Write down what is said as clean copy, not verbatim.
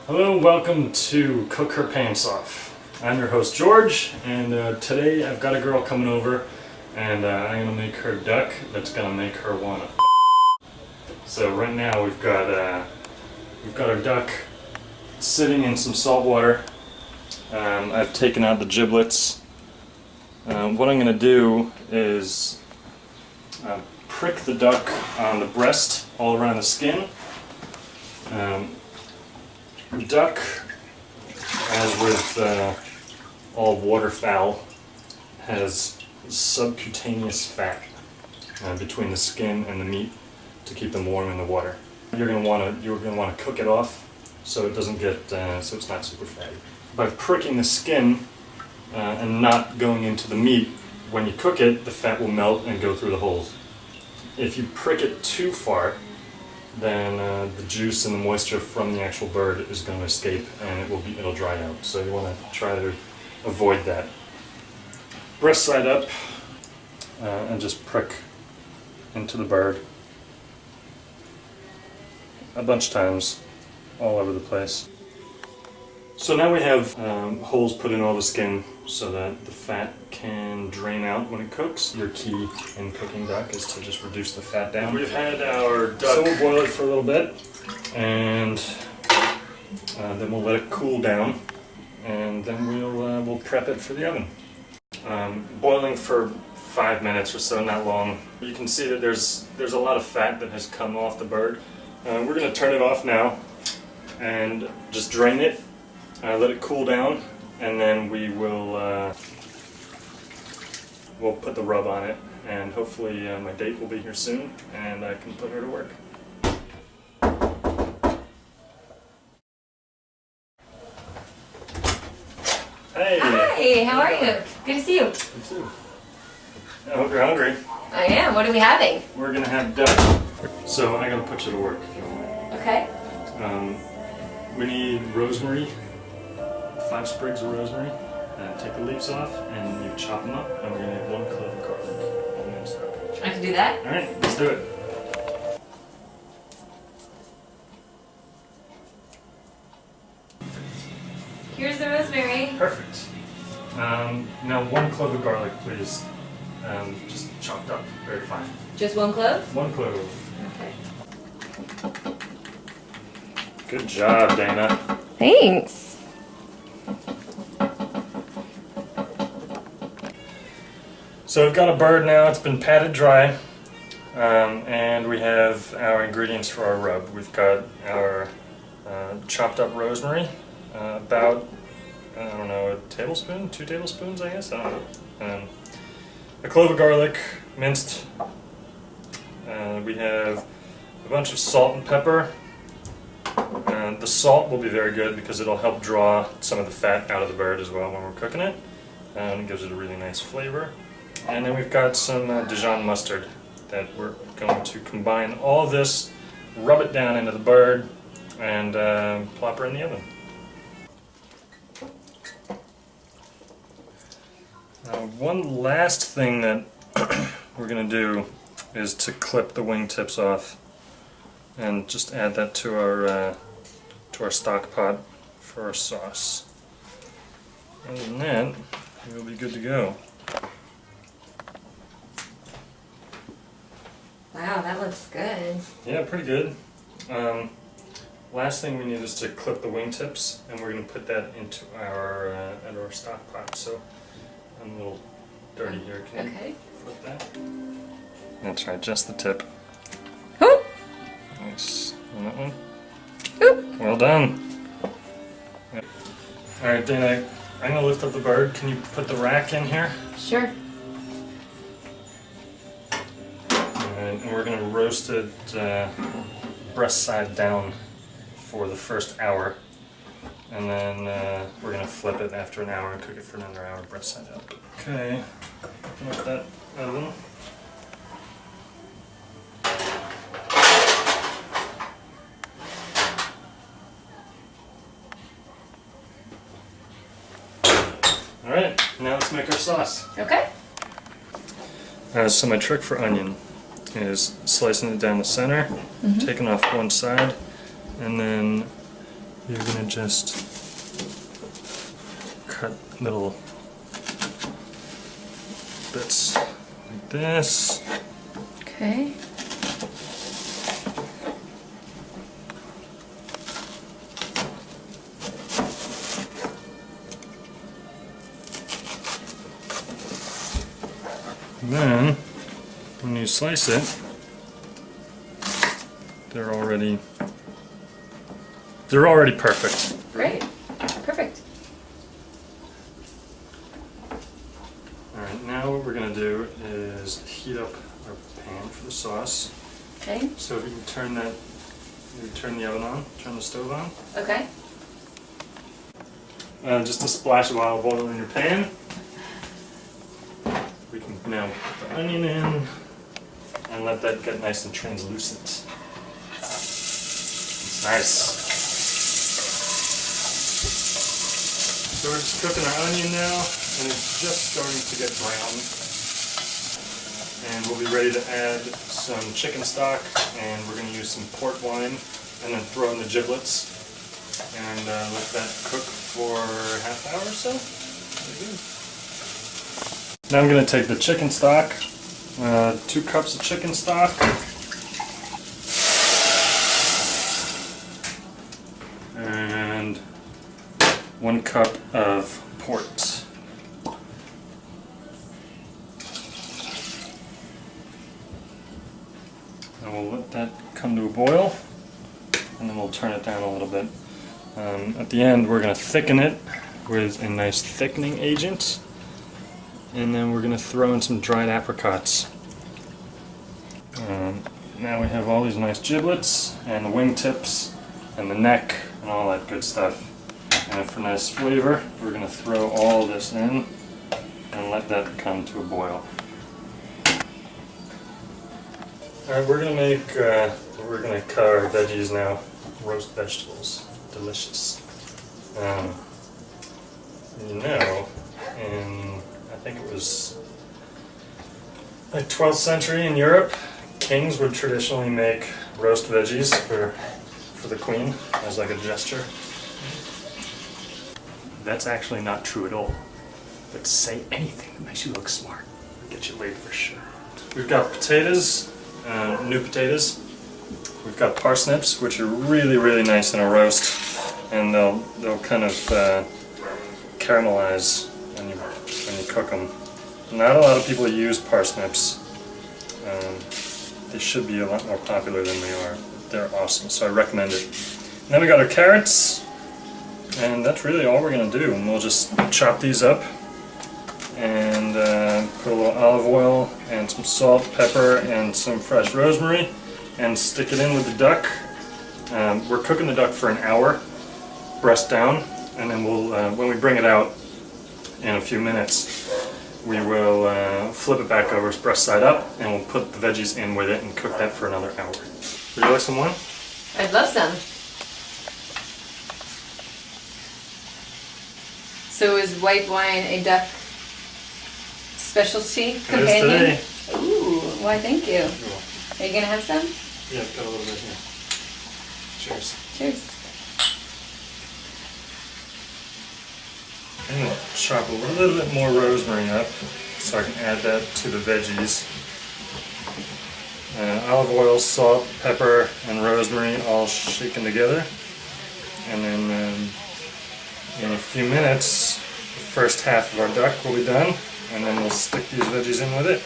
Hello, welcome to Cook Her Pants Off. I'm your host George, and today I've got a girl coming over, and I'm gonna make her duck that's gonna make her wanna. So right now we've got our duck sitting in some salt water. I've taken out the giblets. What I'm gonna do is prick the duck on the breast all around the skin. Duck, as with all waterfowl, has subcutaneous fat between the skin and the meat to keep them warm in the water. You're gonna want to cook it off so it doesn't get so it's not super fatty. By pricking the skin and not going into the meat, when you cook it, the fat will melt and go through the holes. If you prick it too far, then the juice and the moisture from the actual bird is going to escape and it'll dry out. So you want to try to avoid that. Breast side up and just prick into the bird a bunch of times all over the place. So now we have holes put in all the skin so that the fat can drain out when it cooks. Your key in cooking duck is to just reduce the fat down. We've had our duck, so we'll boil it for a little bit, and then we'll let it cool down, and then we'll prep it for the oven. Boiling for 5 minutes or so, not long. You can see that there's a lot of fat that has come off the bird. We're going to turn it off now and just drain it. Let it cool down, and then we'll put the rub on it, and hopefully my date will be here soon, and I can put her to work. Hey! Hi, how are you? Good to see you. You too. I hope you're hungry. I am. What are we having? We're gonna have duck. So I'm gonna put you to work if you don't mind. Okay. We need rosemary. 5 sprigs of rosemary, and take the leaves off, and you chop them up, and we're going to need 1 clove of garlic, all minced up. I can do that? Alright, let's do it. Here's the rosemary. Perfect. Now 1 clove of garlic, please. Just chopped up, very fine. Just 1 clove? 1 clove. Okay. Good job, Dana. Thanks. So we've got a bird now, it's been patted dry, and we have our ingredients for our rub. We've got our chopped up rosemary, about, I don't know, a tablespoon, 2 tablespoons I guess, I don't know. A clove of garlic, minced. We have a bunch of salt and pepper. The salt will be very good because it'll help draw some of the fat out of the bird as well when we're cooking it. It gives it a really nice flavor. And then we've got some Dijon mustard that we're going to combine all of this, rub it down into the bird, and plop her in the oven. One last thing that we're going to do is to clip the wingtips off and just add that to our stock pot for our sauce. Other than that, we'll be good to go. Wow, that looks good. Yeah, pretty good. Last thing we need is to clip the wingtips, and we're going to put that into our stock pot. So I'm a little dirty here. Can you flip that? That's right, just the tip. Hoop. Nice. On that one. Hoop. Well done. Yeah. All right, Dana, I'm going to lift up the bird. Can you put the rack in here? Sure. And we're going to roast it breast side down for the first hour, and then we're going to flip it after an hour and cook it for another hour breast side up. Okay, open up that oven. Alright, now let's make our sauce. Okay. So my trick for onion is slicing it down the center, taking off one side, and then you're gonna just cut little bits like this. Okay. Then, when you slice it, they're already perfect. Great. Perfect. Alright, now what we're going to do is heat up our pan for the sauce. Okay. So if you can turn the oven on, turn the stove on. Okay. Just a splash of olive oil in your pan. We can now put the onion in and let that get nice and translucent. It's nice. So we're just cooking our onion now, and it's just starting to get brown. And we'll be ready to add some chicken stock, and we're going to use some port wine, and then throw in the giblets, and let that cook for half an hour or so. Very good. Now I'm going to take the chicken stock, 2 cups of chicken stock, and 1 cup of port. And we'll let that come to a boil, and then we'll turn it down a little bit. At the end, we're going to thicken it with a nice thickening agent, and then we're going to throw in some dried apricots. Now we have all these nice giblets, and the wingtips, and the neck, and all that good stuff. And for nice flavor, we're going to throw all this in and let that come to a boil. Alright, we're going to cut our veggies now. Roast vegetables. Delicious. You know, in, I think it was like 12th century in Europe, kings would traditionally make roast veggies for the queen as like a gesture. That's actually not true at all. But say anything that makes you look smart. It'll get you laid for sure. We've got potatoes, new potatoes. We've got parsnips, which are really, really nice in a roast, and they'll kind of caramelize when you cook them. Not a lot of people use parsnips. They should be a lot more popular than they are. They're awesome, so I recommend it. And then we got our carrots. And that's really all we're going to do. And we'll just chop these up and put a little olive oil and some salt, pepper, and some fresh rosemary, and stick it in with the duck. We're cooking the duck for an hour, breast down, and then we'll, when we bring it out in a few minutes, we will flip it back over, breast side up, and we'll put the veggies in with it and cook that for another hour. Would you like some wine? I'd love some. So is white wine a duck specialty companion? It is today. Ooh, why thank you. Are you gonna have some? Yeah, I've got a little bit here. Cheers. Cheers. I'm going to chop a little bit more rosemary up so I can add that to the veggies. Olive oil, salt, pepper, and rosemary all shaken together. And then in a few minutes, the first half of our duck will be done, and then we'll stick these veggies in with it.